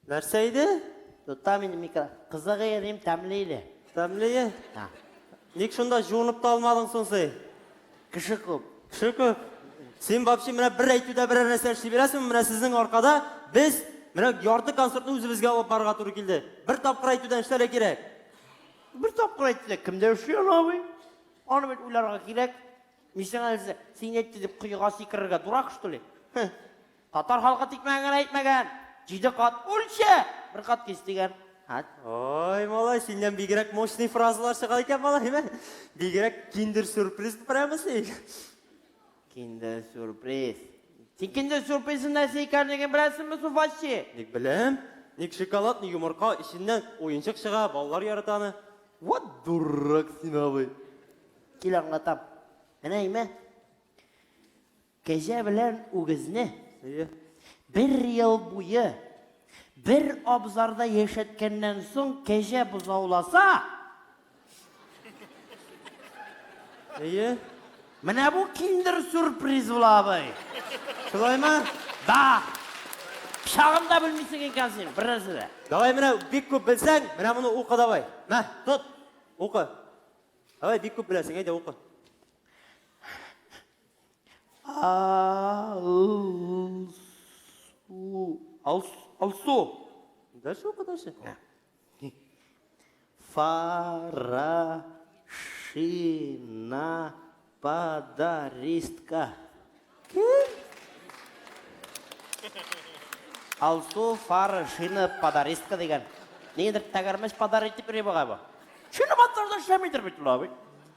Нәрсейді? Тұтамын микро. Қызығы ерім тәмлейлі. Тәмлейі? Нек шында жуынып та алмадың сонсай? Кіші көп. Кіші көп. Сен вообще мына бір айтуда бір нәрсе істей бересің, мына сіздің арқада біз мына ярты концертны өзімізге алып барға туры келді. Бір тапқыр айтудан іштері керек. Бір тапқыр айтты, кімде үші олабы? Оны бет ойларға керек. Мешен әлісі, сен етті деп құйыға секірірге дұрақ үштілі. Татар халқы текмәген айтмәген. Жиді қат өлші. Бір қат кестеген. Ой, малай, сенден бигерек мощный фразалар шығады екен, малай, ме? Бигерек киндер сюрприз прямысы. Киндер сюрприз. Сен киндер сюрпризін нәрсе екенлеген білесің бі суфатшы? Нек білем? Нек шоколад, нек юмырқа, ішінен ойыншық шыға, балалар яратаны. Вот дурак сен абай. Кел аңлатам. Әне еме? Кәже білен үгізні бір ел бойы бір абзарда ешеткеннен соң кәже бұзауласа, міне бұл киндер сюрприз бұлабай. Шылай ма? Да. Пшағымда білмейсің екенсің, бір нәрседі. Давай, міне, бек көп білсәң, міне мұны оқы давай. Мә, тұт, оқы. Давай, бек көп білесің, әйде оқы. Алсу. Дальше оқы, дальше. Фарашина подаристка. Алсу фарашина подаристка деген. Нендір тәгірмеш подаритті бірі баға ба? Шыны монтажда шәмейдір бітті лабы.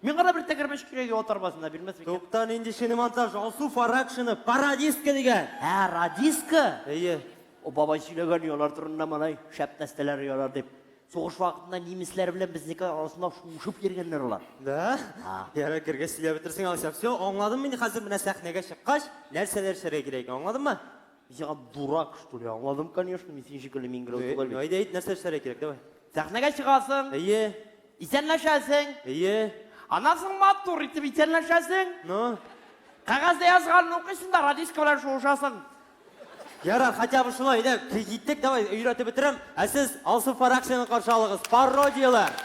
Мен ғана бір тәгірмеш кереге отырбасында білмес бекен. Тоқтан енді шыны монтаж, Алсу фарашина парадистка деген. Радистка? О, бабай сөйлеген ұялар тұрында малай, шәп тәстелер ұялар деп. Соғыш вақытында неміслер білен біздікі арасында шушып ергенлер олар. Да? Яра кірге сөйлеп бітірсің, Алсу. Все, аңладым мен қазір мына сәхнеге шыққаш, нәрселер шыре керек, аңладың ба? Сеға дурак, что ли? Аңладым, конечно, мен сен шекілі мен кірі өтіп Айда ет, нәрсе шыре керек, давай. Сәхнеге шығасың. Исенләшәсің. Анасың маттур итіп исенләшәсің. Қағазда язғанын оқисың да радиска білен шоушасың. Ярар, хотя бы шулай, кредиттік, давай, үйреті бітірім. Әсіз Алсу Фарашинаны қаршы алыңыз, пародиялар.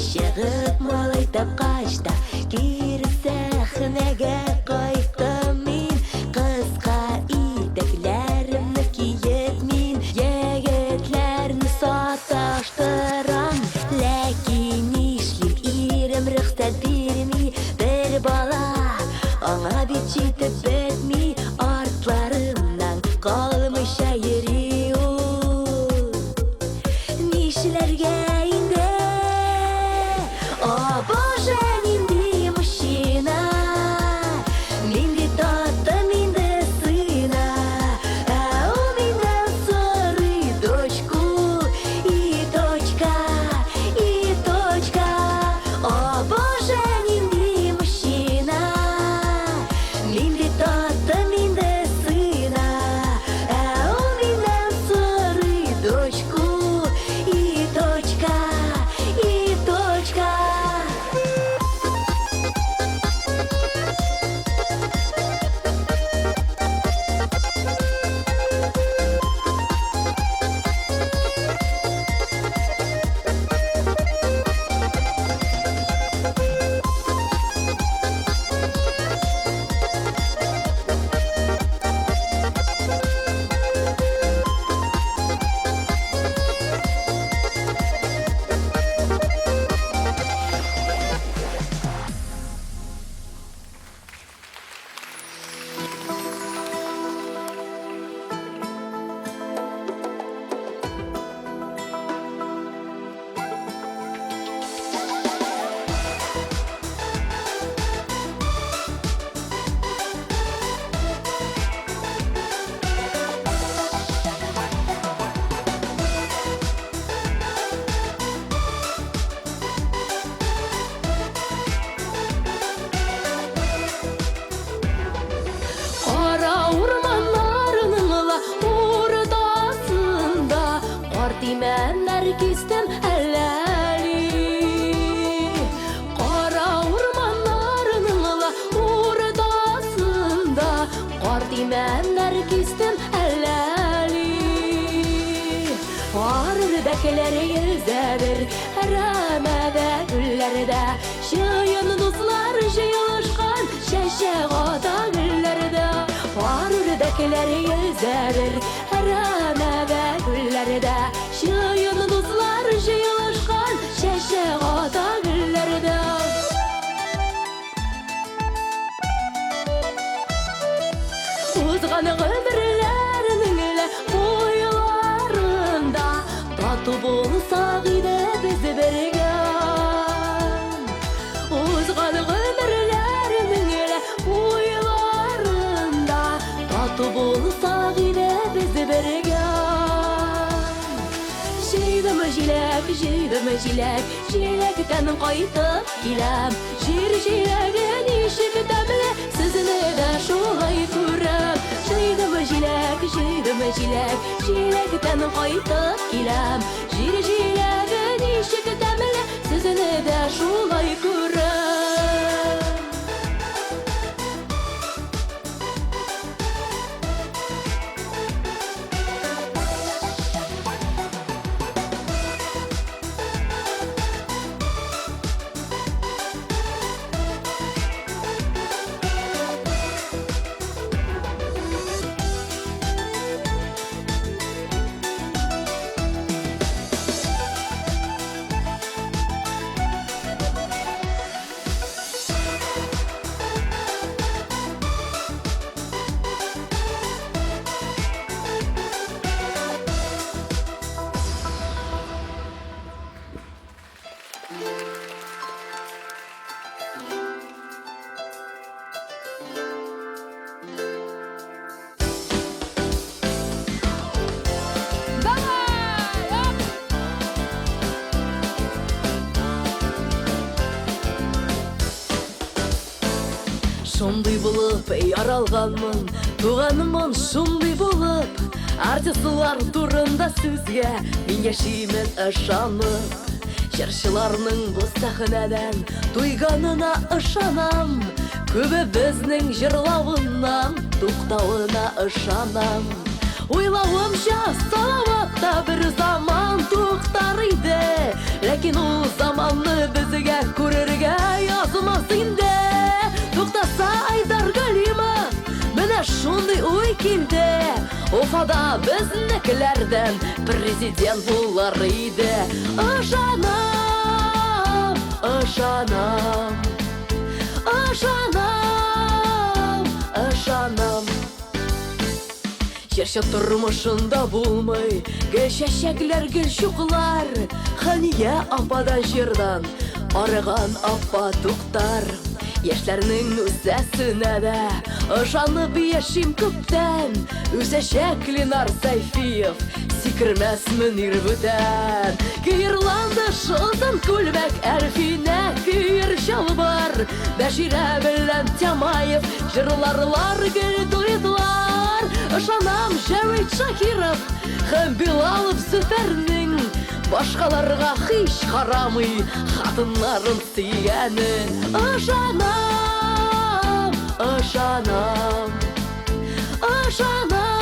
шығып малайтап қашта кері сәхнеге қайттым мен қысқа итеклер Kalmışa yeri ul Nişlerge inde О, Боже, минди мужчина Минди тата, минди сына А у меня ссоры дочку И точка, и точка О, Боже, минди мужчина Минди тата, минди сына А у меня ссоры дочку И точка, и точка Қара урманларының ортасында Қартименнер кестім әләли Қара урманларының ортасында Қартименнер кестім әләли Арыр бәкелер елзәбір әрәмәдә гүлләрдә Жиын дуслар жиылышқан шәшәк ата гүлләрдә Арыр бәкелер елзәбір әрәмәдә гүлләрдә Жиын дуслар жиылышқан шәшәк ата гүлләрдә Узган гомерләрнең буйларында Тату булсак иде без бергә Узган гомерләрнең буйларында Тату булсак иде без бергә Җыйдым җиләк, җиләктән кайтып киләм Җир җиләге ничек тәмле, сезне дә шулай күрәм Җыйдым җиләк, җиләктән кайтып киләм Җир җиләге ничек тәмле, сезне дә шулай күрәм Шундый булып яралганмын, туганмын шундый булып Артистлар турында сүзгә мин яшимен ышанып Җырчыларның бу сәхнәдән туйганына ышанам Күбе безнең җырлавыннан туктавына ышанам Уйлавымча Салаватта бер заман туктар иде Ләкин ул заманны безгә күрергә язмас инде Туктаса Айдар Галимов, менә шундый уй килде Уфада безнекеләрдән президент булар иде Ышанам, ышанам, ышанам, ышанам Черче тормышында булмый, гел чәчәкләр, гел чуклар. Хания ападан җырдан, арыган апа туктар. Яшьләрнең үсәсенә дә ышанып яшим күптән. Үзәчәк Ленар Сайфиев, сикермәс Мөнир бүтән. Кыйрланды шылтын күлбәк, Әлфинә көйер чалбар. Бәширә белән Тямаев, җырларлар, гел дуэтлар. Ышанам Җәвит Шакиров һәм Билалов Зөфәрнең башкаларга һич карамый хатыннарын сөйгәнен. Ышанам, ышанам, ышанам.